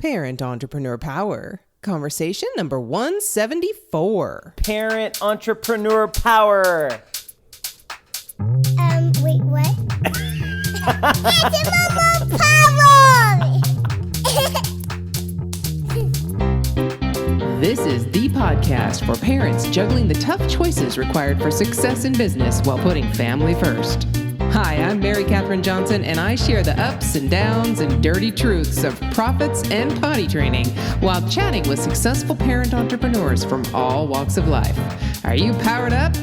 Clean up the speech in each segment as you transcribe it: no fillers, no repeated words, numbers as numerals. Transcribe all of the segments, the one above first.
Parent Entrepreneur Power. Conversation number 174. Parent Entrepreneur Power. Wait, what? Entrepreneur Power! This is the podcast for parents juggling the tough choices required for success in business while putting family first. Hi, I'm Mary Catherine Johnson, and I share the ups and downs and dirty truths of profits and potty training while chatting with successful parent entrepreneurs from all walks of life. Are you powered up?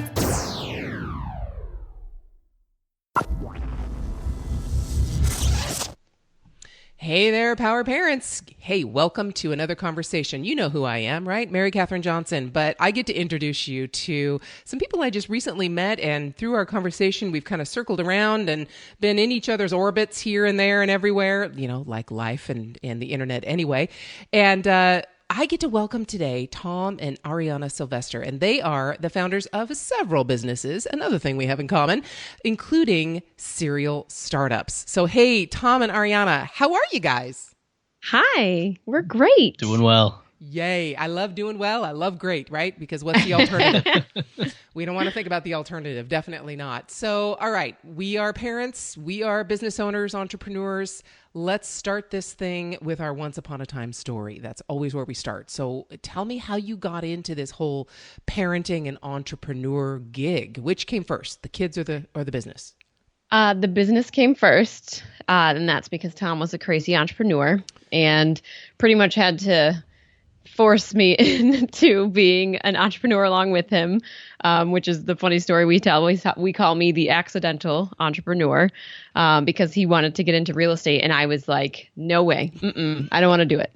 Hey there, Power Parents. Hey, welcome to another conversation. You know who I am, right? Mary Catherine Johnson. But I get to introduce you to some people I just recently met, and through our conversation, we've kind of circled around and been in each other's orbits here and there and everywhere, you know, like life and the internet anyway. And I get to welcome today Tom and Ariana Sylvester, and they are the founders of several businesses, another thing we have in common, including serial startups. So, hey, Tom and Ariana, how are you guys? Hi, we're great. Doing well. Yay. I love doing well. I love great, right? Because what's the alternative? We don't want to think about the alternative. Definitely not. So, all right. We are parents. We are business owners, entrepreneurs. Let's start this thing with our once upon a time story. That's always where we start. So tell me how you got into this whole parenting and entrepreneur gig. Which came first, the kids or the business? The business came first, and that's because Tom was a crazy entrepreneur and pretty much had to force me into being an entrepreneur along with him, which is the funny story we tell. We call me the accidental entrepreneur because he wanted to get into real estate, and I was like, no way, I don't want to do it.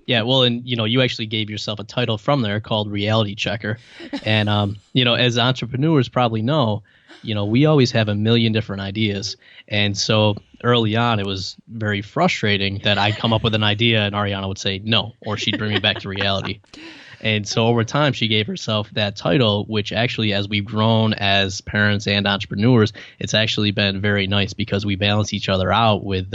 Yeah, well, and you actually gave yourself a title from there called reality checker, and as entrepreneurs probably know, we always have a million different ideas, and so early on it was very frustrating that I'd come up with an idea and Ariana would say no, or she'd bring me back to reality. And so over time, she gave herself that title, which actually, as we've grown as parents and entrepreneurs, it's actually been very nice because we balance each other out with,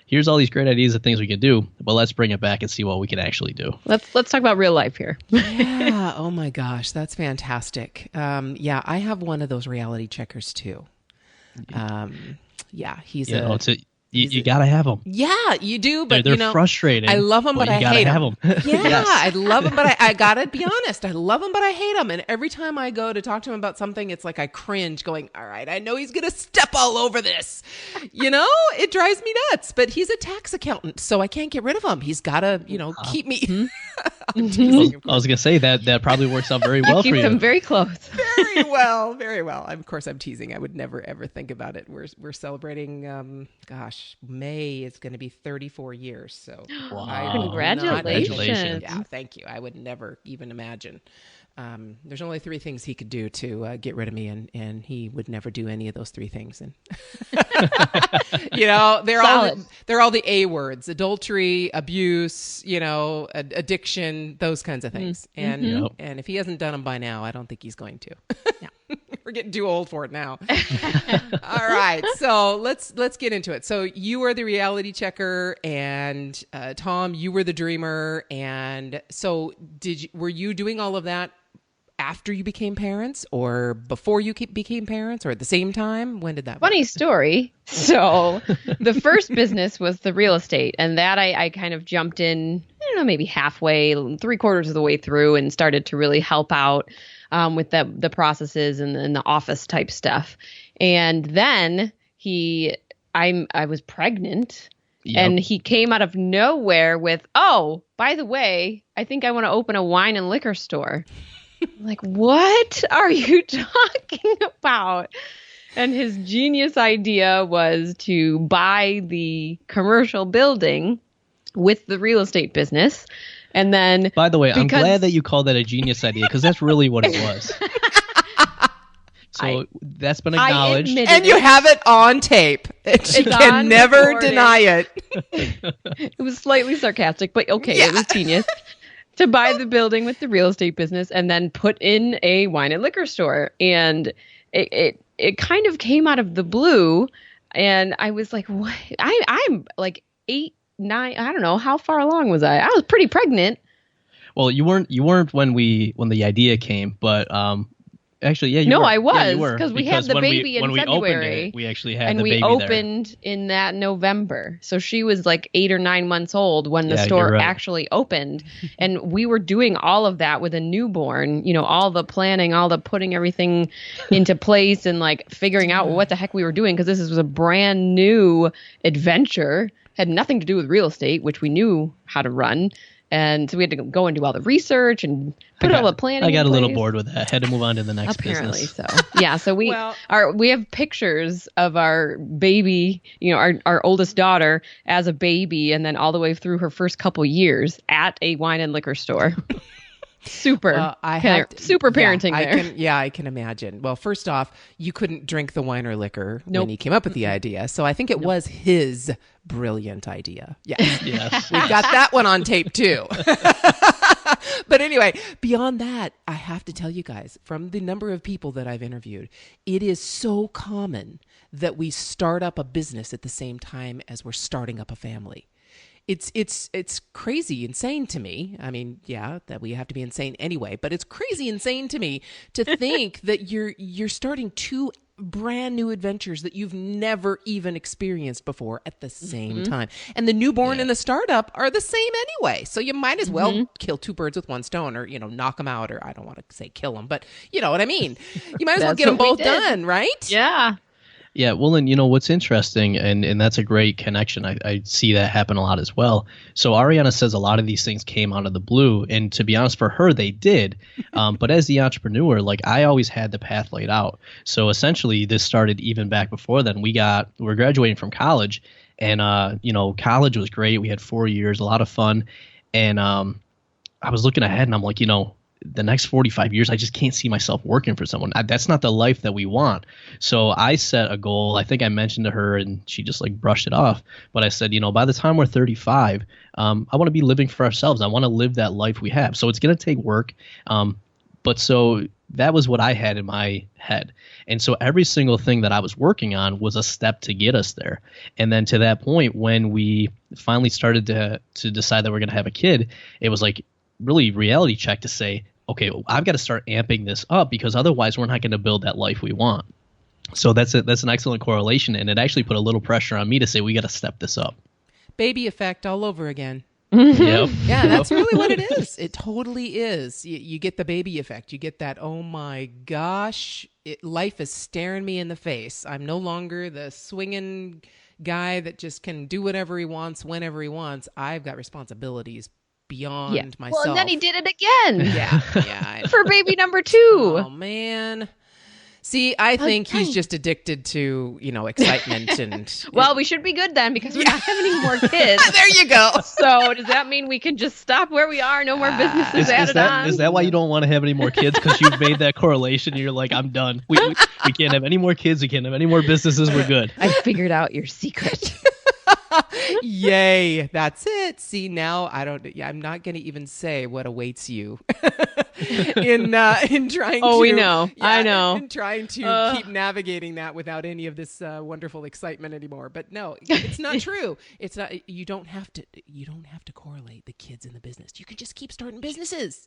here's all these great ideas of things we can do, but let's bring it back and see what we can actually do. Let's talk about real life here. Yeah. Oh my gosh. That's fantastic. Yeah, I have one of those reality checkers too. Yeah, he's You gotta have them. Yeah, you do, but they're frustrating. I love them, but I hate them. Yeah, Yes. I love them, but I gotta be honest. I love them, but I hate them. And every time I go to talk to him about something, it's like I cringe, going, "All right, I know he's gonna step all over this." It drives me nuts. But he's a tax accountant, so I can't get rid of him. He's gotta, keep me. I'm teasing, of course. I was gonna say that probably works out very well for you. Keep them very close. Very well, very well. Of course, I'm teasing. I would never ever think about it. We're celebrating. May is going to be 34 years. So wow. Congratulations. Yeah, thank you. I would never even imagine. There's only 3 things he could do to get rid of me, and he would never do any of those 3 things. And they're all the A words: adultery, abuse, addiction, those kinds of things. And and if he hasn't done them by now, I don't think he's going to. Yeah. We're getting too old for it now. All right, so let's get into it. So you were the reality checker, and Tom, you were the dreamer. And so were you doing all of that after you became parents, or before you became parents, or at the same time? When did that work? Funny story. So the first business was the real estate, and that I kind of jumped in, maybe halfway, 3/4 of the way through, and started to really help out with the processes and the office type stuff. And then I was pregnant. Yep. And he came out of nowhere with, "Oh, by the way, I think I want to open a wine and liquor store." I'm like, what are you talking about? And his genius idea was to buy the commercial building with the real estate business. And then, by the way, I'm glad that you called that a genius idea, because that's really what it was. So that's been acknowledged. And you have it on tape. She can never deny it. It was slightly sarcastic, but okay, yeah. It was genius. To buy the building with the real estate business and then put in a wine and liquor store. And it kind of came out of the blue. And I was like, what? I'm like 8 9, I don't know, how far along was I? I was pretty pregnant. Well, you weren't when the idea came, but actually, yeah, you No, were. I was, Yeah, you were. because we had the when baby in when we February. opened it, we actually had And the we baby opened in that November. So she was like 8 or 9 months old when the Yeah, store you're right. actually opened. And we were doing all of that with a newborn, all the planning, all the putting everything into place and like figuring out what the heck we were doing, because this was a brand new adventure, had nothing to do with real estate, which we knew how to run. And so we had to go and do all the research and put all the planning. I got in a little place. bored with that. Had to move on to the next Apparently business. so. Yeah. So we Well- we have pictures of our baby, our oldest daughter as a baby, and then all the way through her first couple years at a wine and liquor store. Super, super parenting there. I can imagine. Well, first off, you couldn't drink the wine or liquor Nope. when he came up with the idea. So I think it was his brilliant idea. Yes. Yes. We got that one on tape too. But anyway, beyond that, I have to tell you guys, from the number of people that I've interviewed, it is so common that we start up a business at the same time as we're starting up a family. It's crazy insane to me. I mean, yeah, that we have to be insane anyway, but it's crazy insane to me to think that you're starting two brand new adventures that you've never even experienced before at the same time. And the newborn and the startup are the same anyway. So you might as well kill two birds with one stone, or, knock them out, or I don't want to say kill them, but you know what I mean? You might as well That's get them what we both did. done, right? Yeah. Yeah, well, and what's interesting, and that's a great connection. I see that happen a lot as well. So Ariana says a lot of these things came out of the blue, and to be honest, for her, they did. But as the entrepreneur, like, I always had the path laid out. So essentially, this started even back before then. We're graduating from college, and college was great. We had 4 years, a lot of fun, and I was looking ahead, and I'm like, the next 45 years, I just can't see myself working for someone. That's not the life that we want. So I set a goal. I think I mentioned to her, and she just like brushed it off. But I said, by the time we're 35, I want to be living for ourselves. I want to live that life we have. So it's going to take work. But so that was what I had in my head. And so every single thing that I was working on was a step to get us there. And then to that point, when we finally started to decide that we're going to have a kid, it was like really reality check to say, okay, well, I've got to start amping this up, because otherwise we're not going to build that life we want. So that's an excellent correlation, and it actually put a little pressure on me to say we got to step this up. Baby effect all over again. Yep. Yeah, that's really what it is. It totally is. You get the baby effect. You get that, oh my gosh, life is staring me in the face. I'm no longer the swinging guy that just can do whatever he wants, whenever he wants. I've got responsibilities beyond myself. Well, and then he did it again Yeah. for baby number 2. Oh, man. See, I think he's just addicted to, excitement and... Well, we should be good then, because we're not having any more kids. There you go. So does that mean we can just stop where we are? No more businesses added on? Is that why you don't want to have any more kids? Because you've made that correlation. You're like, I'm done. We can't have any more kids. We can't have any more businesses. We're good. I figured out your secret. Yay, that's it. See, now I'm not going to even say what awaits you in trying Oh, to we know. I know. in trying to keep navigating that without any of this wonderful excitement anymore. But no, it's not true. It's not. You don't have to correlate the kids in the business. You can just keep starting businesses.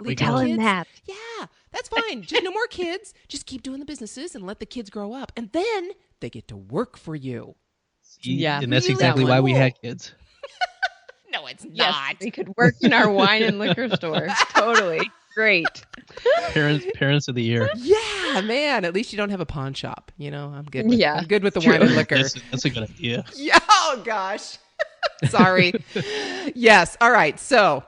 Leave the tell him kids- that. Yeah, that's fine. Just no more kids. Just keep doing the businesses and let the kids grow up, and then they get to work for you. Yeah. And that's Really exactly why we cool. had kids. No, it's Yes, not. we could work in our wine and liquor store. Totally. Great. Parents of the year. Yeah, man. At least you don't have a pawn shop. I'm good. With, Yeah, I'm good with the wine and liquor. That's a good idea. Yeah. Oh gosh. Sorry. Yes. All right. So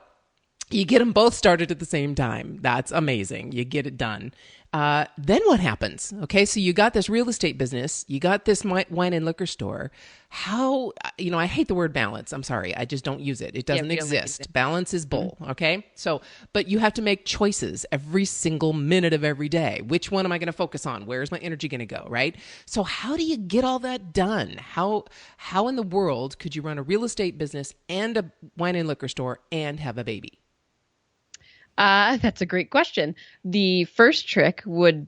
you get them both started at the same time. That's amazing. You get it done. Then what happens? Okay, so you got this real estate business, you got this wine and liquor store. How, I hate the word balance. I'm sorry. I just don't use it. It doesn't we don't use exist. Balance is bull. Okay. So, but you have to make choices every single minute of every day. Which one am I going to focus on? Where's my energy going to go? Right. So how do you get all that done? How in the world could you run a real estate business and a wine and liquor store and have a baby? That's a great question. The first trick would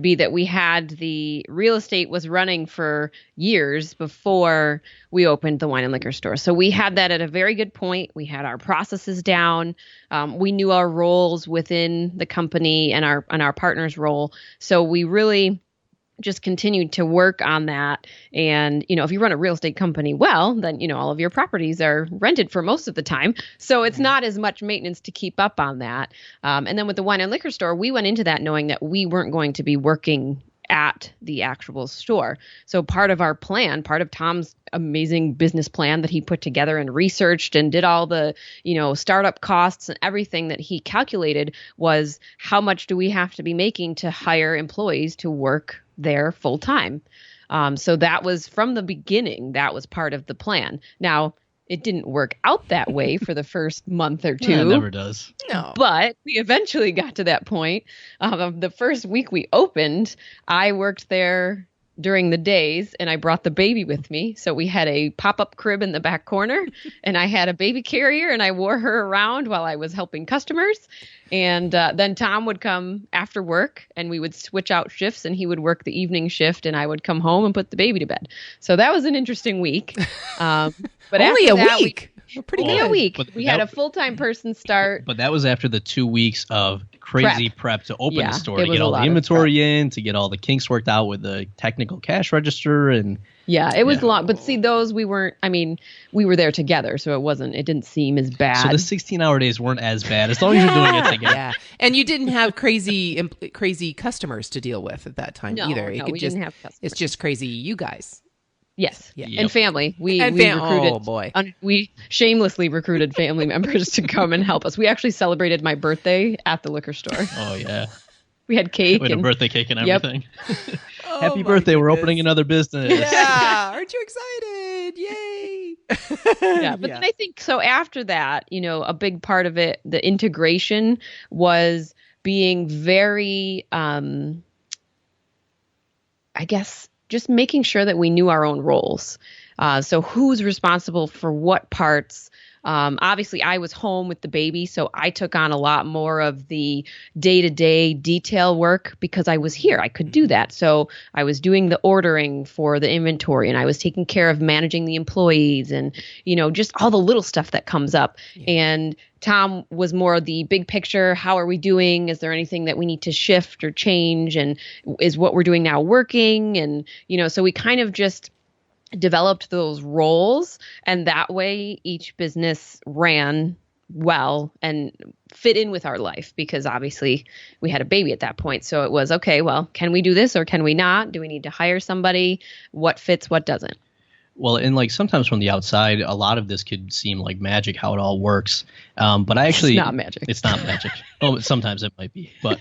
be that we had the real estate was running for years before we opened the wine and liquor store. So we had that at a very good point. We had our processes down. We knew our roles within the company and our partner's role. So we really just continued to work on that. And, if you run a real estate company well, then, all of your properties are rented for most of the time. So it's not as much maintenance to keep up on that. And then with the wine and liquor store, we went into that knowing that we weren't going to be working at the actual store. So part of our plan, part of Tom's amazing business plan that he put together and researched and did all the, startup costs and everything that he calculated was how much do we have to be making to hire employees to work there full time. So that was from the beginning, that was part of the plan. Now, it didn't work out that way for the first month or two. It never does. No. But we eventually got to that point. The first week we opened, I worked there during the days and I brought the baby with me. So we had a pop-up crib in the back corner and I had a baby carrier and I wore her around while I was helping customers. And then Tom would come after work and we would switch out shifts and he would work the evening shift and I would come home and put the baby to bed. So that was an interesting week. But Only a that, week. We're pretty Only good. a week. But We that- had a full-time person start. But that was after the 2 weeks of crazy prep to open Yeah, the store, it to was get a all lot the of inventory in, to get all the kinks worked out with the technical cash register. And Yeah, it was Yeah. a lot. But see, those we weren't, we were there together. So it didn't seem as bad. so the 16-hour days weren't as bad as long as you're doing it together. Yeah, and you didn't have crazy customers to deal with at that time No, either. no, we didn't have customers. It's just crazy, you guys. Yes. Yeah. And family. We And recruited. oh boy, We shamelessly recruited family members to come and help us. We actually celebrated my birthday at the liquor store. Oh, yeah. We had cake We had a and birthday cake and Yep. everything. Oh, Happy my birthday. We're goodness. opening another business. Yeah, aren't you excited? Yay! yeah. But then I think so. After that, a big part of it, the integration was being very, I guess, just making sure that we knew our own roles. So who's responsible for what parts? Obviously, I was home with the baby, so I took on a lot more of the day-to-day detail work because I was here. I could do that. So I was doing the ordering for the inventory, and I was taking care of managing the employees and, just all the little stuff that comes up. Yeah. And Tom was more the big picture. How are we doing? Is there anything that we need to shift or change? And is what we're doing now working? And, so we kind of just developed those roles, and that way each business ran well and fit in with our life, because obviously we had a baby at that point. So it was, okay, well, can we do this or can we not? Do we need to hire somebody? What fits, what doesn't? Well, and sometimes from the outside, a lot of this could seem like magic, how it all works. But I actually, it's not magic. It's not magic. Oh, sometimes it might be, but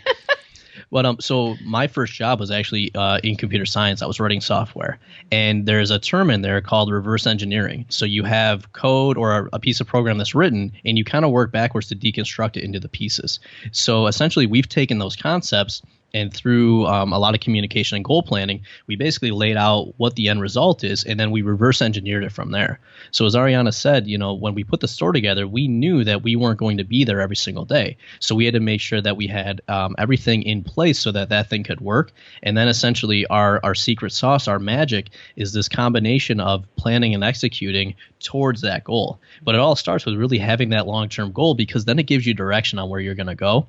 so my first job was actually in computer science. I was writing software, and there's a term in there called reverse engineering. So you have code or a piece of program that's written, and you kind of work backwards to deconstruct it into the pieces. So essentially, we've taken those concepts, and through a lot of communication and goal planning, we basically laid out what the end result is, and then we reverse engineered it from there. So as Ariana said, when we put the store together, we knew that we weren't going to be there every single day. So we had to make sure that we had everything in place so that thing could work. And then essentially our secret sauce, our magic, is this combination of planning and executing towards that goal. But it all starts with really having that long-term goal, because then it gives you direction on where you're going to go.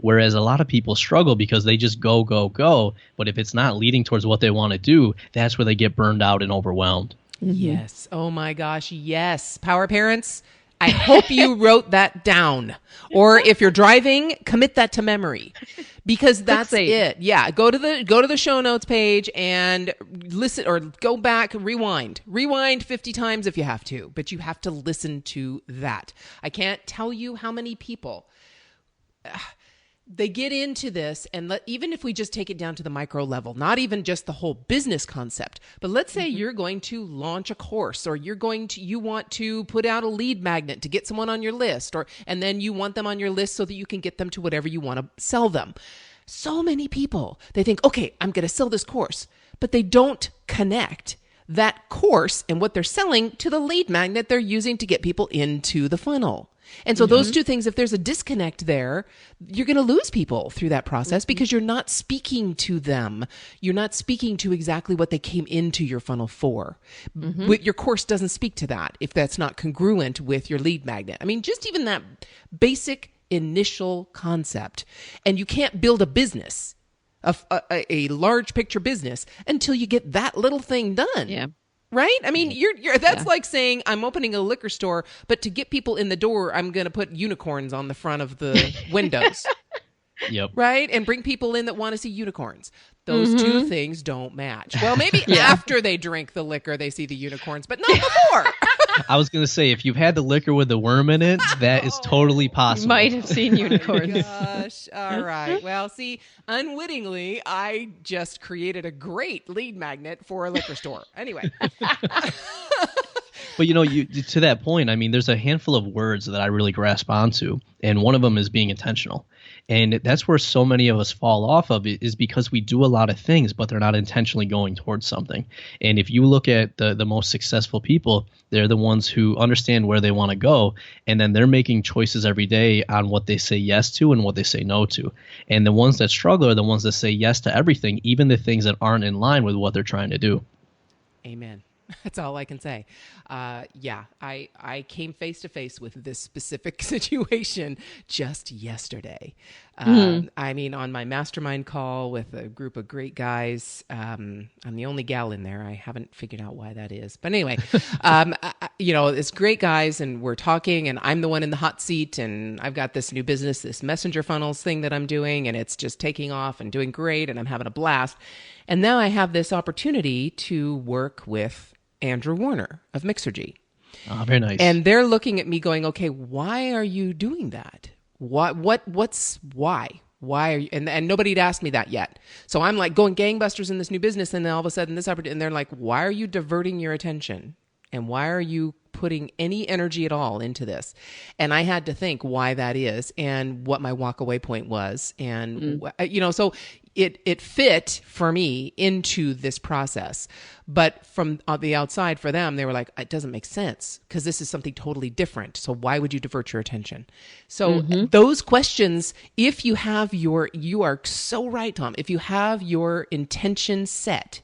Whereas a lot of people struggle because they just go, go, go. But if it's not leading towards what they want to do, that's where they get burned out and overwhelmed. Yes. Oh my gosh. Yes. Power parents, I hope you wrote that down. Or if you're driving, commit that to memory, because that's it. Yeah. Go to the show notes page and listen, or go back, rewind 50 times if you have to, but you have to listen to that. I can't tell you how many people they get into this, and even if we just take it down to the micro level, not even just the whole business concept, but let's say you're going to launch a course, or you want to put out a lead magnet to get someone on your list, and then you want them on your list so that you can get them to whatever you want to sell them. So many people, they think, okay, I'm going to sell this course, but they don't connect that course and what they're selling to the lead magnet they're using to get people into the funnel. And so those two things, if there's a disconnect there, you're going to lose people through that process because you're not speaking to them. You're not speaking to exactly what they came into your funnel for. Your course doesn't speak to that if that's not congruent with your lead magnet. I mean, just even that basic initial concept. And you can't build a business, a large picture business, until you get that little thing done. Yeah. Right? I mean, that's like saying I'm opening a liquor store, but to get people in the door, I'm going to put unicorns on the front of the windows. Yep. Right? And bring people in that want to see unicorns. Those two things don't match. Well, maybe after they drink the liquor, they see the unicorns, but not before. I was going to say, if you've had the liquor with the worm in it, that is totally possible. Might have seen unicorns. Gosh. All right. Well, see, unwittingly, I just created a great lead magnet for a liquor store. Anyway. But, to that point, I mean, there's a handful of words that I really grasp onto, and one of them is being intentional. And that's where so many of us fall off of it, is because we do a lot of things, but they're not intentionally going towards something. And if you look at the most successful people, they're the ones who understand where they want to go, and then they're making choices every day on what they say yes to and what they say no to. And the ones that struggle are the ones that say yes to everything, even the things that aren't in line with what they're trying to do. Amen. That's all I can say. I came face to face with this specific situation just yesterday. I mean, on my mastermind call with a group of great guys, I'm the only gal in there. I haven't figured out why that is. But anyway, it's great guys, and we're talking, and I'm the one in the hot seat, and I've got this new business, this messenger funnels thing that I'm doing, and it's just taking off and doing great, and I'm having a blast. And now I have this opportunity to work with Andrew Warner of Mixergy. Oh, very nice. And they're looking at me going, okay, why are you doing that? Why are you, and nobody had asked me that yet. So I'm like going gangbusters in this new business. And then all of a sudden this opportunity, and they're like, why are you diverting your attention? And why are you putting any energy at all into this? And I had to think why that is and what my walk away point was. And, so it fit for me into this process. But from the outside for them, they were like, it doesn't make sense because this is something totally different. So why would you divert your attention? So those questions, if you have you are so right, Tom, if you have your intention set,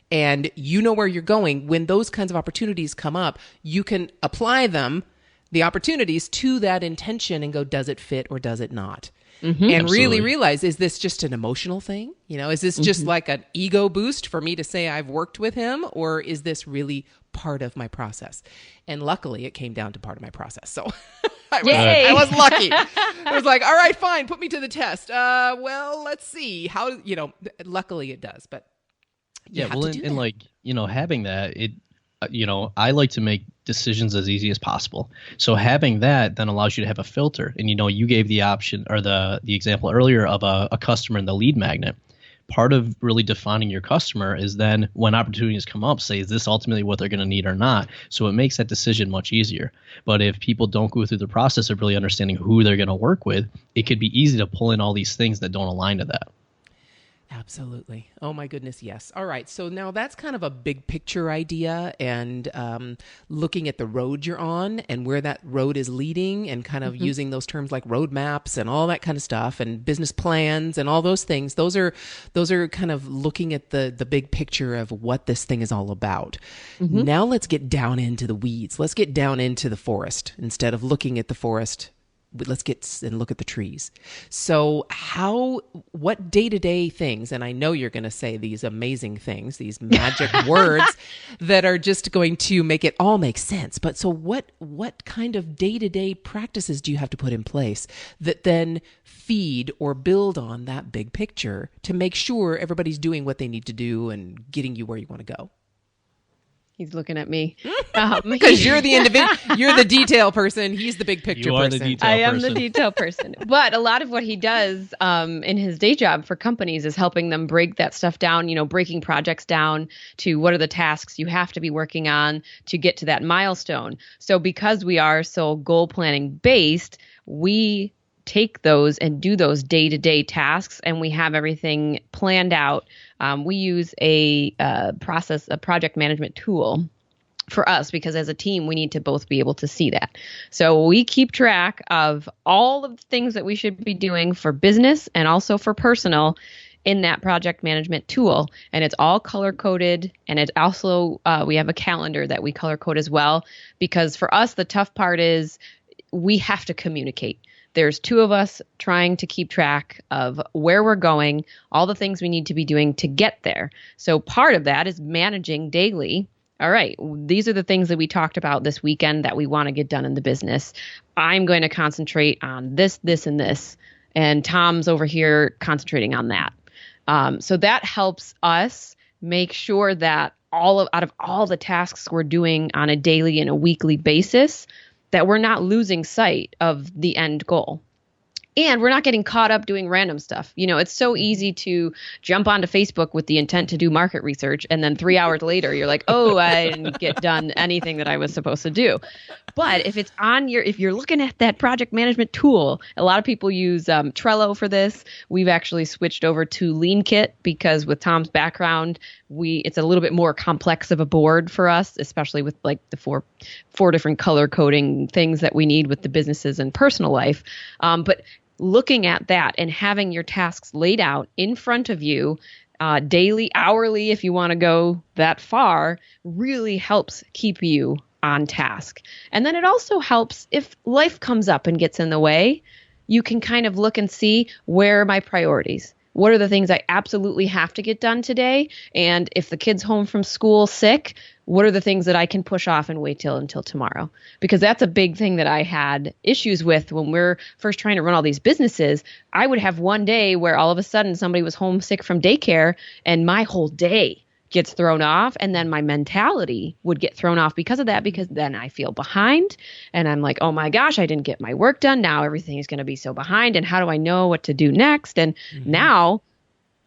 and you know where you're going, when those kinds of opportunities come up, you can apply the opportunities to that intention and go, does it fit or does it not? And Absolutely. really realize, is this just an emotional thing? Is this just like an ego boost for me to say I've worked with him, or is this really part of my process? And luckily it came down to part of my process. So I was lucky. I was like, all right, fine, put me to the test. Well, let's see how, luckily it does, but having that, I like to make decisions as easy as possible. So having that then allows you to have a filter. And, you gave the option or the example earlier of a customer in the lead magnet. Part of really defining your customer is then when opportunities come up, say, is this ultimately what they're going to need or not? So it makes that decision much easier. But if people don't go through the process of really understanding who they're going to work with, it could be easy to pull in all these things that don't align to that. Absolutely. Oh my goodness, yes. All right. So now that's kind of a big picture idea, and looking at the road you're on and where that road is leading, and kind of using those terms like roadmaps and all that kind of stuff, and business plans and all those things. Those are kind of looking at the big picture of what this thing is all about. Now let's get down into the weeds. Let's get down into the forest instead of looking at the forest. Let's get and look at the trees. So what day-to-day things, and I know you're going to say these amazing things, these magic words that are just going to make it all make sense. But so what kind of day-to-day practices do you have to put in place that then feed or build on that big picture to make sure everybody's doing what they need to do and getting you where you want to go? He's looking at me. Because you're the you're the detail person. He's the big picture You are person. the detail I am person. the detail person. But a lot of what he does in his day job for companies is helping them break that stuff down, breaking projects down to what are the tasks you have to be working on to get to that milestone. So because we are so goal planning based, we take those and do those day-to-day tasks, and we have everything planned out. We use a project management tool for us, because as a team, we need to both be able to see that. So we keep track of all of the things that we should be doing for business and also for personal in that project management tool. And it's all color coded. And it also, we have a calendar that we color code as well, because for us, the tough part is we have to communicate. There's two of us trying to keep track of where we're going, all the things we need to be doing to get there. So part of that is managing daily. All right, these are the things that we talked about this weekend that we want to get done in the business. I'm going to concentrate on this, this, and this. And Tom's over here concentrating on that. So that helps us make sure that out of all the tasks we're doing on a daily and a weekly basis, that we're not losing sight of the end goal. And we're not getting caught up doing random stuff. You know, it's so easy to jump onto Facebook with the intent to do market research. And then 3 hours later, you're like, oh, I didn't get done anything that I was supposed to do. But if you're looking at that project management tool, a lot of people use Trello for this. We've actually switched over to Lean Kit because with Tom's background, it's a little bit more complex of a board for us, especially with like the four different color coding things that we need with the businesses and personal life. But looking at that and having your tasks laid out in front of you daily, hourly, if you want to go that far, really helps keep you on task. And then it also helps if life comes up and gets in the way, you can kind of look and see, where are my priorities? What are the things I absolutely have to get done today? And if the kid's home from school sick, what are the things that I can push off and wait until tomorrow? Because that's a big thing that I had issues with when we're first trying to run all these businesses. I would have one day where all of a sudden somebody was homesick from daycare and my whole day gets thrown off, and then my mentality would get thrown off because of that, because then I feel behind and I'm like, oh my gosh, I didn't get my work done. Now everything is going to be so behind, and how do I know what to do next? And now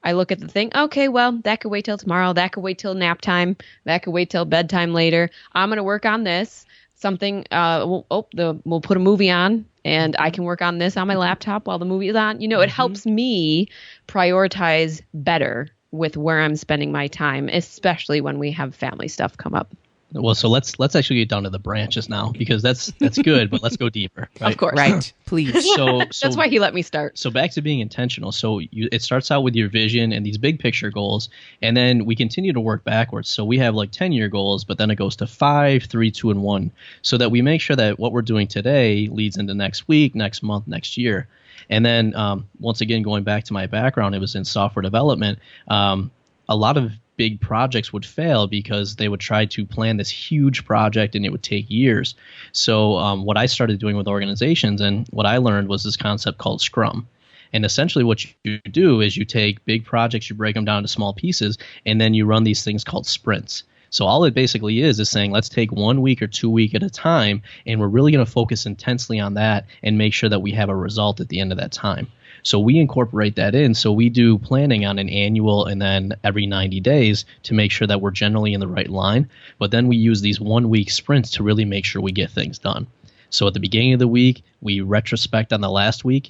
I look at the thing, okay, well, that could wait till tomorrow. That could wait till nap time. That could wait till bedtime later. I'm going to work on this. We'll put a movie on and I can work on this on my laptop while the movie is on. You know, it helps me prioritize better with where I'm spending my time, especially when we have family stuff come up. Well, so let's actually get down to the branches now, because that's good, but let's go deeper. Right? Of course. Right. Please. So that's why he let me start. So back to being intentional. So it starts out with your vision and these big picture goals, and then we continue to work backwards. So we have like 10-year goals, but then it goes to 5, 3, 2, and 1, so that we make sure that what we're doing today leads into next week, next month, next year. And then once again, going back to my background, it was in software development. A lot of big projects would fail because they would try to plan this huge project and it would take years. So what I started doing with organizations, and what I learned, was this concept called Scrum. And essentially what you do is you take big projects, you break them down to small pieces, and then you run these things called sprints. So all it basically is saying, let's take 1 week or 2 weeks at a time, and we're really going to focus intensely on that and make sure that we have a result at the end of that time. So we incorporate that in. So we do planning on an annual and then every 90 days to make sure that we're generally in the right line. But then we use these 1 week sprints to really make sure we get things done. So at the beginning of the week, we retrospect on the last week,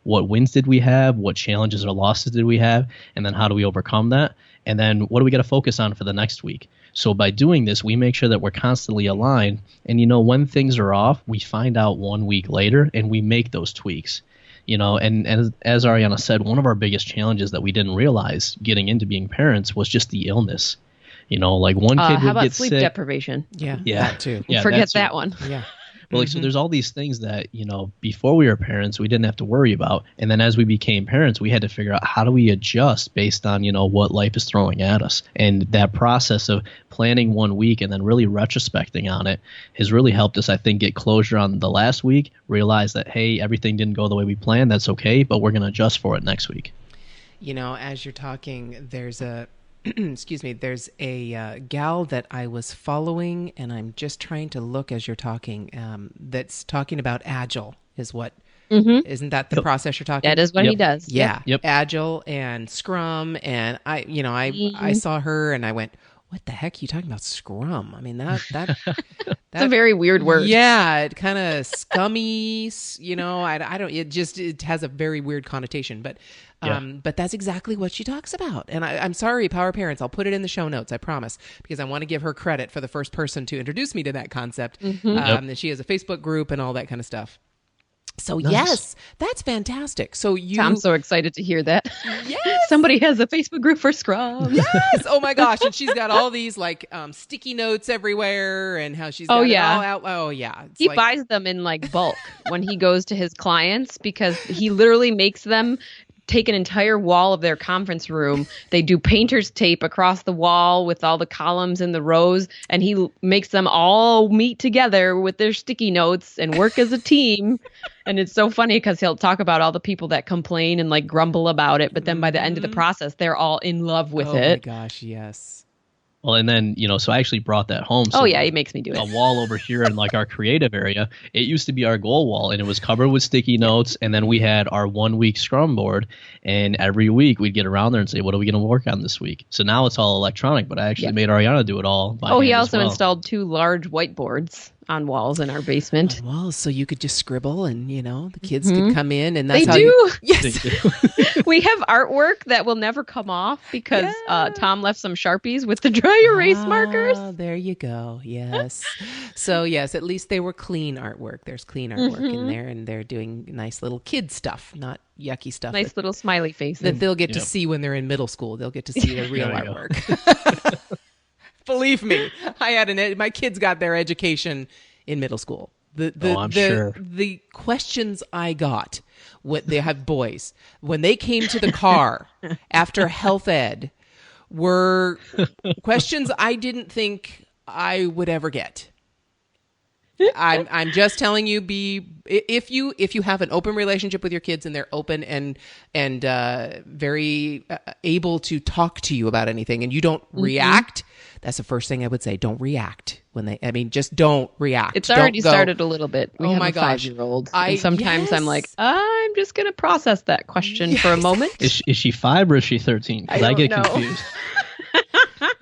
what wins did we have? What challenges or losses did we have? And then how do we overcome that? And then what do we got to focus on for the next week? So by doing this, we make sure that we're constantly aligned. And, when things are off, we find out 1 week later and we make those tweaks. And as Ariana said, one of our biggest challenges that we didn't realize getting into being parents was just the illness. Like one kid how would about get sleep sick. Deprivation? Yeah, Yeah. that too. Yeah, Forget that one. Yeah. Well, so there's all these things that, before we were parents, we didn't have to worry about. And then as we became parents, we had to figure out, how do we adjust based on, what life is throwing at us. And that process of planning 1 week and then really retrospecting on it has really helped us, I think, get closure on the last week, realize that, hey, everything didn't go the way we planned. That's okay, but we're going to adjust for it next week. As you're talking, there's a there's a gal that I was following, and I'm just trying to look as you're talking, that's talking about Agile is what, isn't that the process you're talking about? That is what he does. Yeah. Yep. Agile and Scrum. And I saw her and I went, what the heck are you talking about? Scrum. I mean, that It's a very weird word. Yeah, it kind of scummy, I don't, it has a very weird connotation, but that's exactly what she talks about. And I'm sorry, Power Parents, I'll put it in the show notes, I promise, because I want to give her credit for the first person to introduce me to that concept. And she has a Facebook group and all that kind of stuff. So yes, that's fantastic. So I'm so excited to hear that. Yes. Somebody has a Facebook group for Scrum. Yes. Oh my gosh. And she's got all these like sticky notes everywhere and how she's got it all out. Oh yeah. He buys them in like bulk when he goes to his clients because he literally makes them take an entire wall of their conference room. They do painter's tape across the wall with all the columns and the rows, and he makes them all meet together with their sticky notes and work as a team. And it's so funny because he'll talk about all the people that complain and like grumble about it, but then by the end of the process, they're all in love with it. Oh my gosh, yes. Well, and then, so I actually brought that home. So he makes me do it. A wall over here in like our creative area, it used to be our goal wall, and it was covered with sticky notes. And then we had our 1 week Scrum board, and every week we'd get around there and say, what are we going to work on this week? So now it's all electronic, but I actually made Ariana do it all by hand he as also well. installed 2 large whiteboards on walls in our basement. Well, so you could just scribble and, the kids could come in and that's They how do. Yes. They do. We have artwork that will never come off because Tom left some Sharpies with the dry erase markers. There you go. Yes. So yes, at least they were clean artwork. There's clean artwork in there, and they're doing nice little kid stuff, not yucky stuff. Nice little smiley faces. That they'll get to see when they're in middle school. They'll get to see the real artwork. Believe me, my kids got their education in middle school. I'm sure. The questions I got, what they have boys, when they came to the car after health ed, were questions I didn't think I would ever get. I'm just telling you, if you have an open relationship with your kids and they're open and very able to talk to you about anything, and you don't react. That's the first thing I would say. Don't react just don't react. It's already started a little bit. We have my a gosh. 5-year-old. And sometimes I'm like, I'm just going to process that question for a moment. Is she 5 or is she 13? Because I get confused.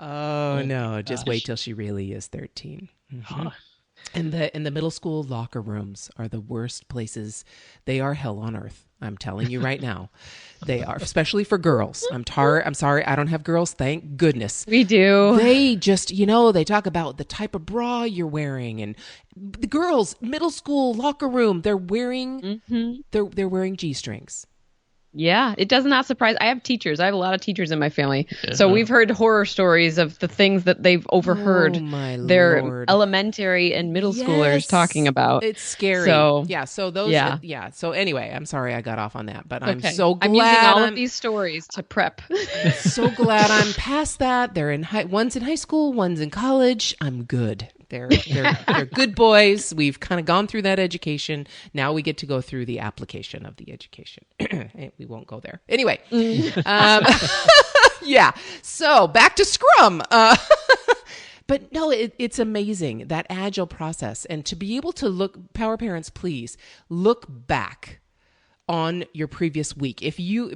Oh no! Just wait till she really is 13. Mm-hmm. And the middle school locker rooms are the worst places. They are hell on earth. I'm telling you right now. They are, especially for girls. I'm sorry, I don't have girls. Thank goodness. We do. They just, they talk about the type of bra you're wearing, and the girls, middle school locker room, they're wearing they're wearing G-strings. Yeah, it does not surprise. I have teachers. I have a lot of teachers in my family. So we've heard horror stories of the things that they've overheard their Lord. Elementary and middle schoolers talking about. It's scary. So, So those. Yeah. So anyway, I'm sorry I got off on that, but I'm so glad. I'm using all of these stories to prep. So glad I'm past that. They're one's in high school, one's in college. I'm good. They're good boys. We've kind of gone through that education. Now we get to go through the application of the education. We won't go there. Anyway. Yeah. So back to Scrum. But no, it's amazing, that agile process. And to be able to Power Parents, please look back on your previous week.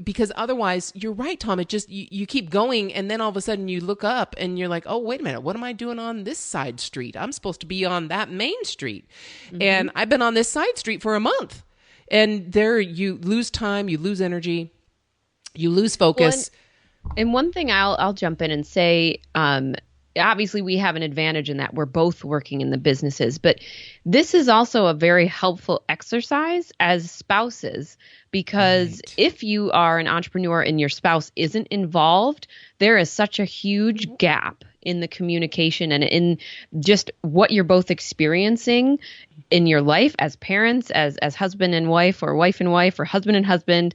Because otherwise, you're right, Tom, it just, you keep going, and then all of a sudden you look up and you're like, oh, wait a minute, what am I doing on this side street? I'm supposed to be on that main street. And I've been on this side street for a month. And there you lose time, you lose energy, you lose focus. Well, and one thing I'll jump in and say, obviously we have an advantage in that we're both working in the businesses, but this is also a very helpful exercise as spouses, because if you are an entrepreneur and your spouse isn't involved, there is such a huge gap in the communication and in just what you're both experiencing in your life as parents, as husband and wife, or wife and wife, or husband and husband.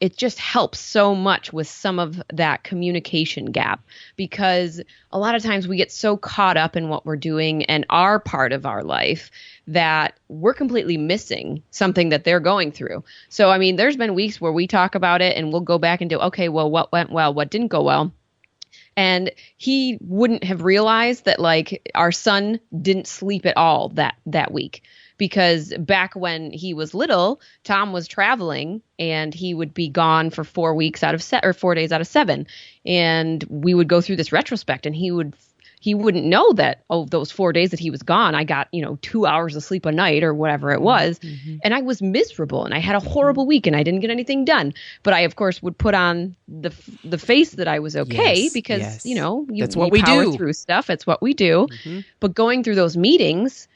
It just helps so much with some of that communication gap, because a lot of times we get so caught up in what we're doing and our part of our life that we're completely missing something that they're going through. So, I mean, there's been weeks where we talk about it and we'll go back and do, okay, well, what went well, what didn't go well? And he wouldn't have realized that, like, our son didn't sleep at all that week. because back when he was little, Tom was traveling and he would be gone for 4 weeks out of or 4 days out of 7. And we would go through this retrospect and he wouldn't know that, oh, those 4 days that he was gone, I got, 2 hours of sleep a night or whatever it was. And I was miserable and I had a horrible week and I didn't get anything done. But I, of course, would put on the face that I was okay because, that's what we power do. through stuff. It's what we do. But going through those meetings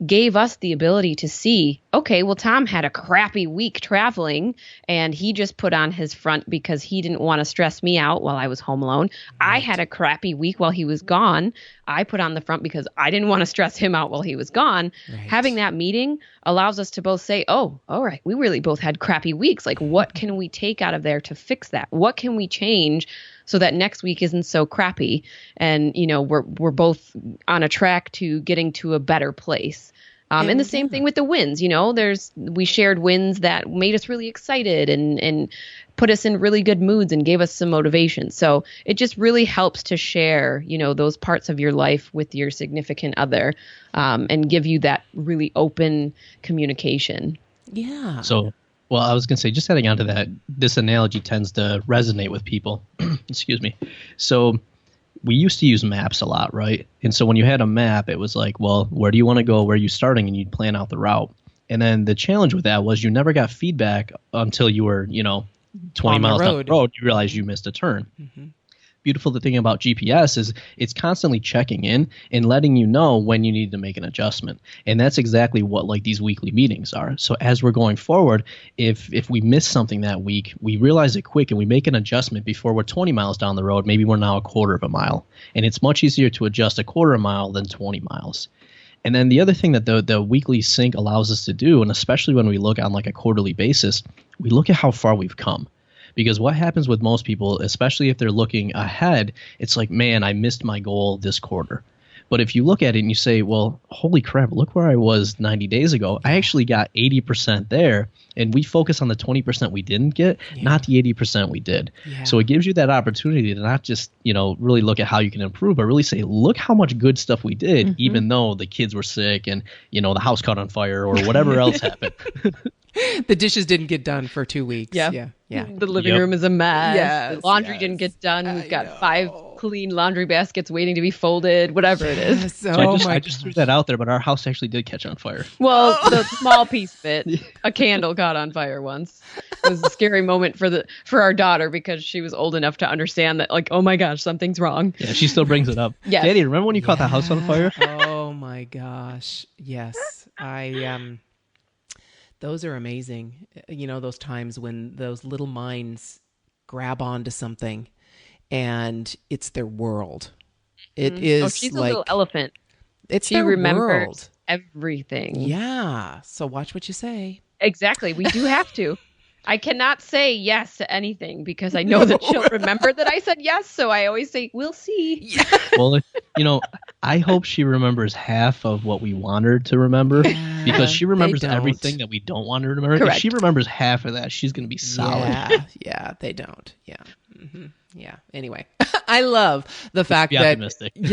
gave us the ability to see, okay, well, Tom had a crappy week traveling and he just put on his front because he didn't want to stress me out while I was home alone. Right. I had a crappy week while he was gone. I put on the front because I didn't want to stress him out while he was gone. Right. Having that meeting allows us to both say, oh, all right, we really both had crappy weeks. Like, what can we take out of there to fix that? What can we change so that next week isn't so crappy? And, we're both on a track to getting to a better place. And the same thing with the wins, we shared wins that made us really excited and put us in really good moods and gave us some motivation. So it just really helps to share, those parts of your life with your significant other, and give you that really open communication. Yeah. So, well, I was going to say, just adding on to that, this analogy tends to resonate with people. Excuse me. So we used to use maps a lot, right? And so when you had a map, it was like, well, where do you want to go? Where are you starting? And you'd plan out the route. And then the challenge with that was you never got feedback until you were, 20 miles down the road, you realize you missed a turn. Beautiful thing about GPS is it's constantly checking in and letting you know when you need to make an adjustment. And that's exactly what like these weekly meetings are. So as we're going forward, if we miss something that week, we realize it quick and we make an adjustment before we're 20 miles down the road. Maybe we're now a quarter of a mile. And it's much easier to adjust a quarter of a mile than 20 miles. And then the other thing that the weekly sync allows us to do, and especially when we look on like a quarterly basis, we look at how far we've come. Because what happens with most people, especially if they're looking ahead, it's like, man, I missed my goal this quarter. But if you look at it and you say, well, holy crap, look where I was 90 days ago. I actually got 80% there. And we focus on the 20% we didn't get, not the 80% we did. Yeah. So it gives you that opportunity to not just, really look at how you can improve, but really say, look how much good stuff we did, even though the kids were sick and, the house caught on fire or whatever else happened. The dishes didn't get done for 2 weeks. Yeah. The living room is a mess. Yes, the laundry didn't get done. We've got 5 clean laundry baskets waiting to be folded, whatever it is. So I just threw that out there, but our house actually did catch on fire. Well, the small piece of it, a candle caught on fire once. It was a scary moment for our daughter because she was old enough to understand that, like, oh my gosh, something's wrong. Yeah, she still brings it up. Yes. Daddy, remember when you caught the house on fire? Oh my gosh. Yes. Those are amazing. Those times when those little minds grab onto something and it's their world. It is. Oh, she's like a little elephant. She remembers world. Everything. Yeah. So watch what you say. Exactly. We do have to. I cannot say yes to anything because I know that she'll remember that I said yes. So I always say, we'll see. Yeah. Well, I hope she remembers half of what we want her to remember because she remembers everything that we don't want her to remember. Correct. If she remembers half of that, she's going to be solid. Yeah, they don't. Yeah. Yeah. Anyway, I love the fact that optimistic. You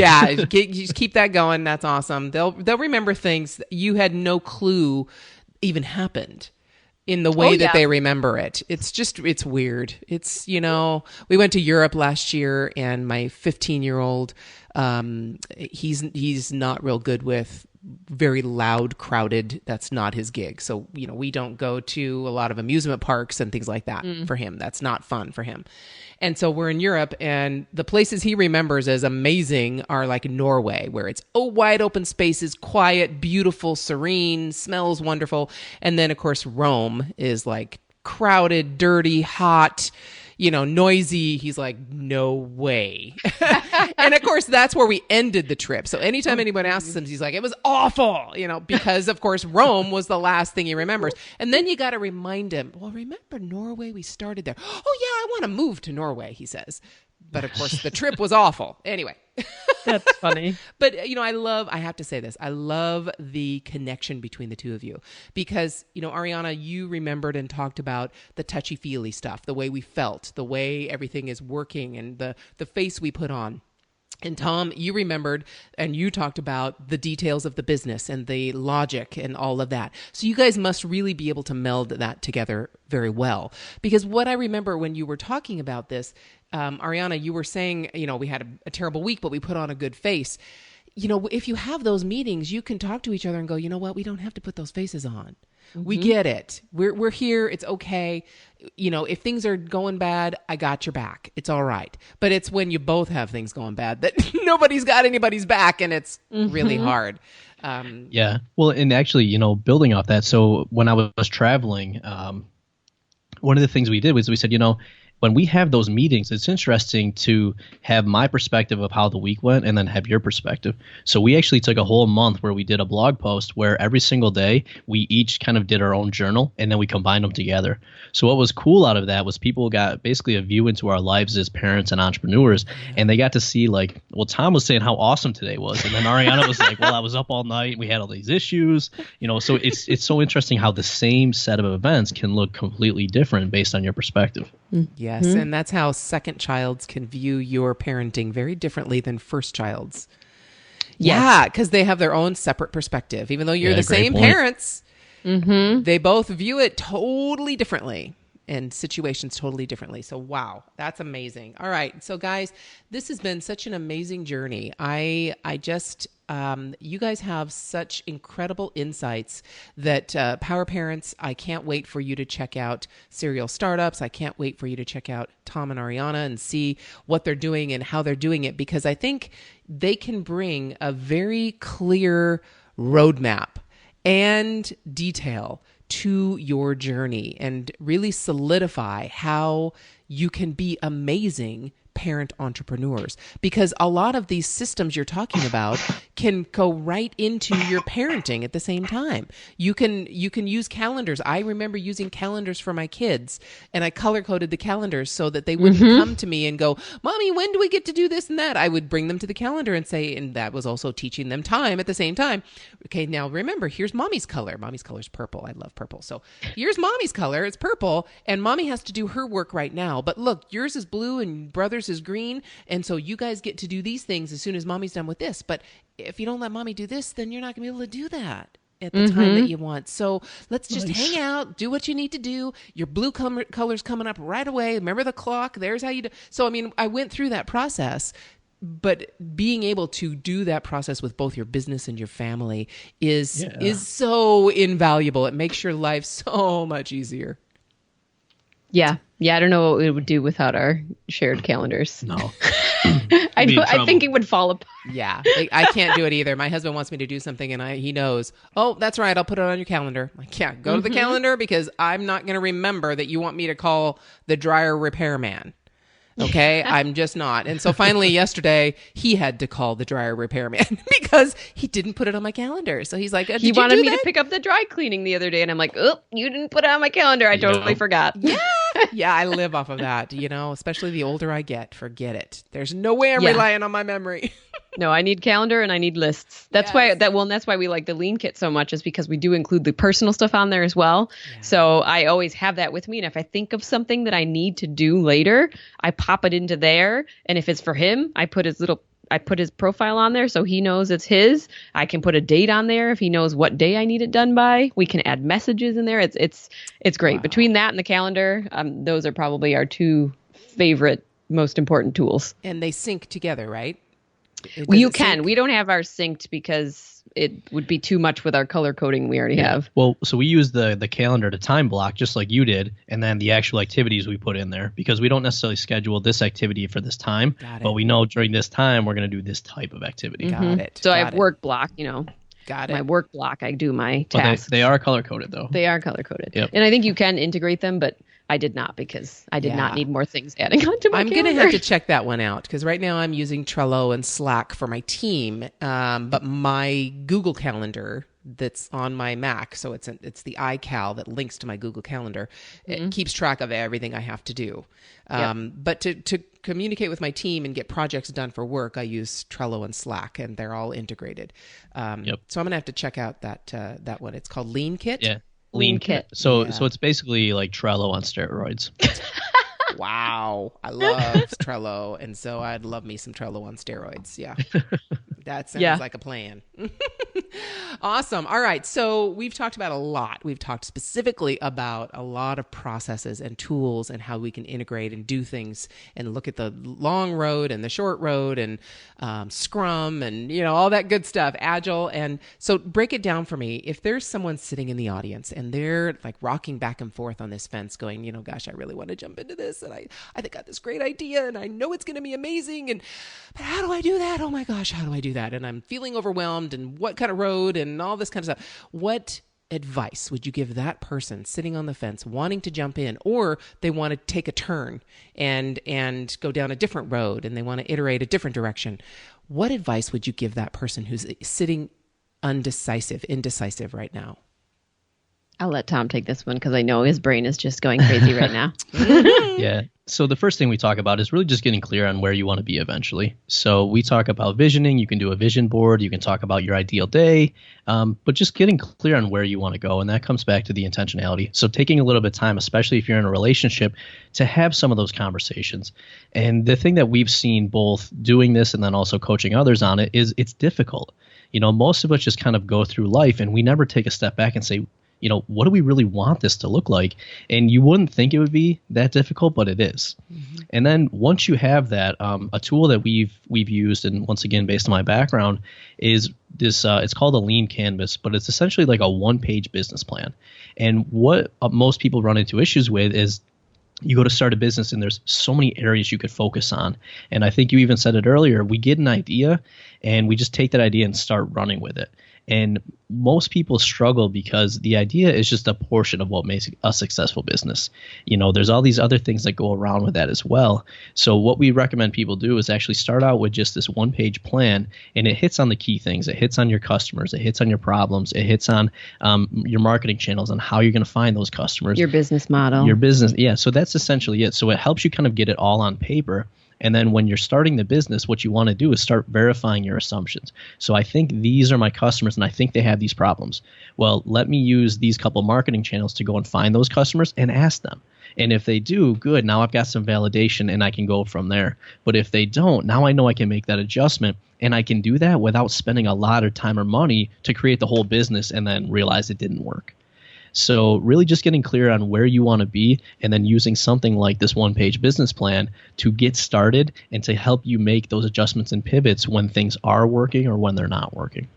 just keep that going. That's awesome. They'll remember things that you had no clue even happened in the way that they remember it. It's weird. It's, we went to Europe last year and my 15-year-old, he's not real good with very loud, crowded. That's not his gig. So, we don't go to a lot of amusement parks and things like that for him. That's not fun for him. And so we're in Europe and the places he remembers as amazing are like Norway, where it's wide open spaces, quiet, beautiful, serene, smells wonderful. And then of course, Rome is like crowded, dirty, hot, noisy. He's like, no way. And of course, that's where we ended the trip. So anytime anyone asks him, he's like, it was awful, because of course, Rome was the last thing he remembers. And then you got to remind him, well, remember Norway? We started there. Oh yeah, I want to move to Norway, he says. But of course, the trip was awful. Anyway. That's funny. But, I have to say this. I love the connection between the two of you because, Ariana, you remembered and talked about the touchy-feely stuff, the way we felt, the way everything is working and the face we put on. And Tom, you remembered and you talked about the details of the business and the logic and all of that. So you guys must really be able to meld that together very well. Because what I remember when you were talking about this, Ariana, you were saying, we had a terrible week, but we put on a good face. If you have those meetings, you can talk to each other and go, you know what, we don't have to put those faces on. We get it. We're here. It's okay. If things are going bad, I got your back. It's all right. But it's when you both have things going bad that nobody's got anybody's back, and it's really hard. Yeah. Well, and actually, building off that, so when I was traveling, one of the things we did was we said, when we have those meetings, it's interesting to have my perspective of how the week went and then have your perspective. So we actually took a whole month where we did a blog post where every single day we each kind of did our own journal and then we combined them together. So what was cool out of that was people got basically a view into our lives as parents and entrepreneurs, and they got to see Tom was saying how awesome today was. And then Ariana was like, well, I was up all night. We had all these issues, so it's so interesting how the same set of events can look completely different based on your perspective. Yes, and that's how second childs can view your parenting very differently than first childs. Yeah, because they have their own separate perspective. Even though you're the same parents, they both view it totally differently and situations totally differently. So, wow, that's amazing. All right. So, guys, this has been such an amazing journey. You guys have such incredible insights that Power Parents, I can't wait for you to check out Serial Startups. I can't wait for you to check out Tom and Ariana and see what they're doing and how they're doing it, because I think they can bring a very clear roadmap and detail to your journey and really solidify how you can be amazing parent entrepreneurs, because a lot of these systems you're talking about can go right into your parenting at the same time. You can use calendars. I remember using calendars for my kids, and I color coded the calendars so that they wouldn't come to me and go, "Mommy, when do we get to do this and that?" I would bring them to the calendar and say, and that was also teaching them time at the same time. Okay, now remember, here's mommy's color. Mommy's color is purple. I love purple. So here's mommy's color. It's purple, and mommy has to do her work right now. But look, yours is blue and brother's is green, and so you guys get to do these things as soon as mommy's done with this. But if you don't let mommy do this, then you're not going to be able to do that at the time that you want. So let's just hang out, do what you need to do. Your blue color's coming up right away. Remember the clock. There's how you do. So, I went through that process, but being able to do that process with both your business and your family is so invaluable. It makes your life so much easier. Yeah. I don't know what we would do without our shared calendars. No. I think it would fall apart. Yeah, I can't do it either. My husband wants me to do something, and he knows, oh, that's right, I'll put it on your calendar. I'm like, yeah, go to the calendar, because I'm not going to remember that you want me to call the dryer repairman. Okay, I'm just not. And so finally yesterday, he had to call the dryer repairman because he didn't put it on my calendar. So he's like, he wanted me to pick up the dry cleaning the other day. And I'm like, oh, you didn't put it on my calendar. I totally forgot. Yeah, I live off of that, especially the older I get. Forget it. There's no way I'm relying on my memory. No, I need calendar and I need lists. That's why that's why we like the Lean Kit so much, is because we do include the personal stuff on there as well. Yeah. So I always have that with me. And if I think of something that I need to do later, I pop it into there. And if it's for him, I put his profile on there so he knows it's his. I can put a date on there if he knows what day I need it done by. We can add messages in there. It's great. Wow. Between that and the calendar, those are probably our two favorite, most important tools. And they sync together, right? You can. Sync? We don't have ours synced because it would be too much with our color coding we already have. Well, so we use the calendar to time block just like you did, and then the actual activities we put in there, because we don't necessarily schedule this activity for this time, but we know during this time we're going to do this type of activity. Got it. So I have work block, Got it. My work block, I do my tasks. They are color coded though. They are color coded. Yep. And I think you can integrate them, but I did not, because I did not need more things adding onto my calendar. I'm going to have to check that one out, because right now I'm using Trello and Slack for my team, but my Google Calendar that's on my Mac, so it's the iCal that links to my Google Calendar. It keeps track of everything I have to do. But to communicate with my team and get projects done for work, I use Trello and Slack, and they're all integrated. So I'm going to have to check out that one. It's called Lean Kit. Yeah. Lean Kit. So it's basically like Trello on steroids. Wow. I love Trello. And so I'd love me some Trello on steroids. Yeah. That sounds like a plan. Awesome. All right. So we've talked about a lot. We've talked specifically about a lot of processes and tools and how we can integrate and do things and look at the long road and the short road and Scrum and, all that good stuff, Agile. And so break it down for me. If there's someone sitting in the audience and they're like rocking back and forth on this fence going, gosh, I really want to jump into this. And I think I got this great idea and I know it's going to be amazing. But how do I do that? Oh my gosh, how do I do that? And I'm feeling overwhelmed and what kind of road and all this kind of stuff. What advice would you give that person sitting on the fence wanting to jump in, or they want to take a turn and go down a different road and they want to iterate a different direction? What advice would you give that person who's sitting indecisive right now? I'll let Tom take this one because I know his brain is just going crazy right now. Yeah. So the first thing we talk about is really just getting clear on where you want to be eventually. So we talk about visioning. You can do a vision board. You can talk about your ideal day, but just getting clear on where you want to go. And that comes back to the intentionality. So taking a little bit of time, especially if you're in a relationship, to have some of those conversations. And the thing that we've seen both doing this and then also coaching others on it is it's difficult. Most of us just kind of go through life and we never take a step back and say, what do we really want this to look like? And you wouldn't think it would be that difficult, but it is. Mm-hmm. And then once you have that, a tool that we've used, and once again, based on my background, is this, it's called a lean canvas, but it's essentially like a one-page business plan. And what most people run into issues with is you go to start a business and there's so many areas you could focus on. And I think you even said it earlier, we get an idea and we just take that idea and start running with it. And most people struggle because the idea is just a portion of what makes a successful business. There's all these other things that go around with that as well. So what we recommend people do is actually start out with just this one-page plan, and it hits on the key things. It hits on your customers. It hits on your problems. It hits on your marketing channels and how you're going to find those customers. Your business model. Your business. Yeah. So that's essentially it. So it helps you kind of get it all on paper. And then when you're starting the business, what you want to do is start verifying your assumptions. So I think these are my customers and I think they have these problems. Well, let me use these couple marketing channels to go and find those customers and ask them. And if they do, good, now I've got some validation and I can go from there. But if they don't, now I know I can make that adjustment, and I can do that without spending a lot of time or money to create the whole business and then realize it didn't work. So really just getting clear on where you want to be and then using something like this one-page business plan to get started and to help you make those adjustments and pivots when things are working or when they're not working.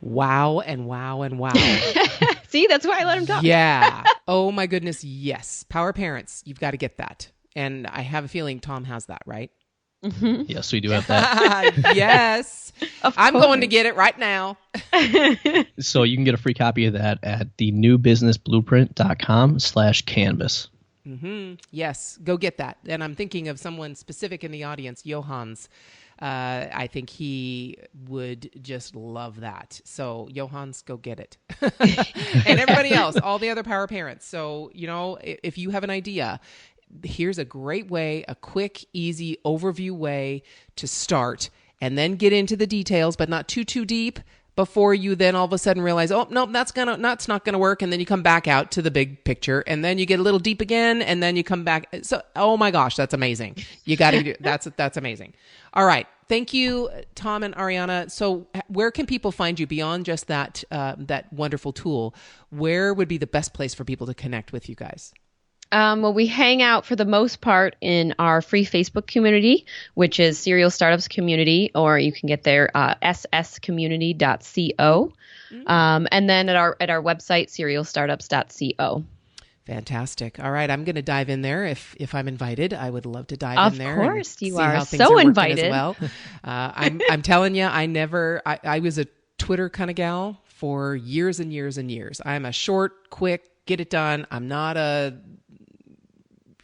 Wow and wow and wow. See, that's why I let him talk. Yeah. Oh my goodness. Yes. Power parents, you've got to get that. And I have a feeling Tom has that, right? Mm-hmm. Yes, we do have that. Yes. I'm going to get it right now. So you can get a free copy of that at thenewbusinessblueprint.com/canvas. Mm-hmm. Yes, go get that. And I'm thinking of someone specific in the audience, Johans. I think he would just love that. So Johans, go get it. And everybody else, all the other power parents. So, if you have an idea, here's a great way, a quick, easy overview way to start and then get into the details, but not too deep before you then all of a sudden realize, oh, no, that's not going to work. And then you come back out to the big picture and then you get a little deep again and then you come back. So, oh my gosh, that's amazing. You got to do that's amazing. All right. Thank you, Tom and Ariana. So where can people find you beyond just that wonderful tool? Where would be the best place for people to connect with you guys? Well, we hang out for the most part in our free Facebook community, which is Serial Startups Community, or you can get there sscommunity.co, and then at our website serialstartups.co. Fantastic. All right, I'm going to dive in there if I'm invited. I would love to dive in there. Of course, you are so invited. As well, I'm telling you, I was a Twitter kind of gal for years and years and years. I'm a short, quick, get it done. I'm not a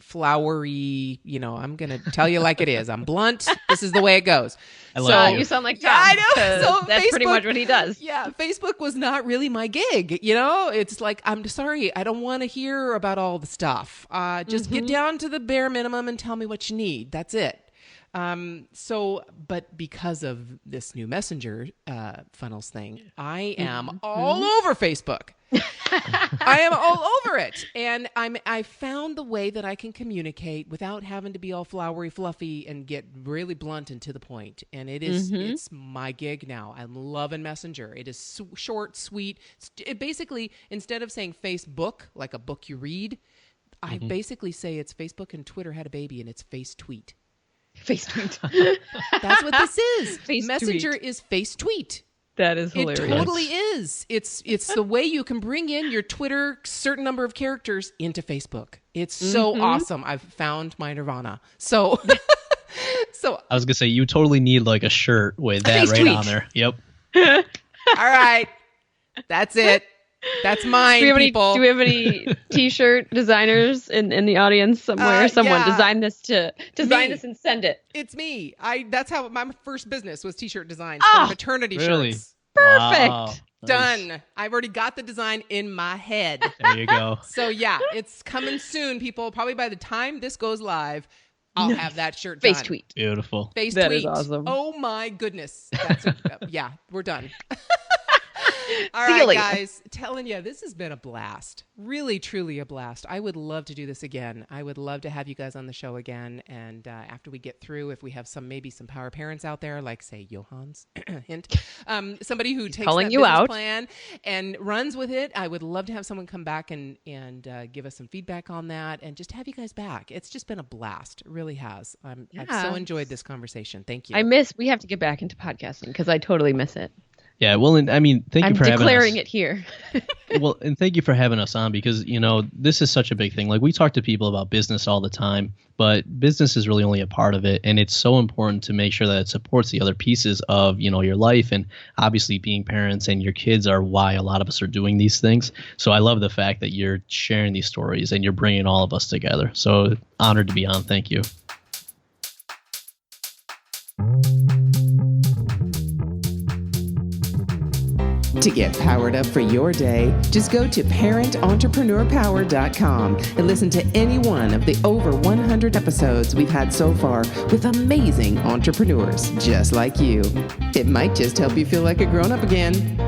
flowery, I'm going to tell you like it is. I'm blunt. This is the way it goes. You sound like Tom. Yeah, I know. So that's pretty much what he does. Yeah, Facebook was not really my gig. It's like, I'm sorry, I don't want to hear about all the stuff. Just get down to the bare minimum and tell me what you need. That's it. But because of this new messenger funnels thing, I am all over Facebook. I am all over it. And I found the way that I can communicate without having to be all flowery, fluffy, and get really blunt and to the point. And it's my gig now. I'm loving Messenger. It is short, sweet. It basically, instead of saying Facebook, like a book you read, I basically say it's Facebook and Twitter had a baby and it's Face Tweet. Face tweet. That's what this is. Face Messenger tweet. is Face Tweet. That is hilarious. It totally is. It's the way you can bring in your Twitter certain number of characters into Facebook. It's so awesome. I've found my nirvana. So I was gonna say you totally need like a shirt with that Face right tweet. on there. Yep. all right, that's it. That's mine, people. Do we have any T-shirt designers in the audience somewhere? Someone yeah. design this and send it. It's me. That's how my first business was T-shirt designs for maternity Really? shirts. Perfect. Wow. Done. I've already got the design in my head. There you go. So yeah, it's coming soon, people. Probably by the time this goes live, I'll have that shirt done. Face tweet. Beautiful. Face That tweet. is awesome. Oh my goodness. Yeah, we're done. All See you right, later. guys. Telling you, this has been a blast. Really, truly a blast. I would love to do this again. I would love to have you guys on the show again. And after we get through, if we have maybe some power parents out there, like say Johann's hint, somebody who takes calling that you business out. plan and runs with it, I would love to have someone come back and give us some feedback on that and just have you guys back. It's just been a blast. It really has. I've so enjoyed this conversation. Thank you. We have to get back into podcasting because I totally miss it. Yeah, well, and I mean, thank you for having us. I'm declaring it here. Well, and thank you for having us on because, this is such a big thing. Like we talk to people about business all the time, but business is really only a part of it. And it's so important to make sure that it supports the other pieces of, your life. And obviously being parents and your kids are why a lot of us are doing these things. So I love the fact that you're sharing these stories and you're bringing all of us together. So honored to be on. Thank you. To get powered up for your day, just go to parententrepreneur.power.com and listen to any one of the over 100 episodes we've had so far with amazing entrepreneurs just like you. It might just help you feel like a grown-up again.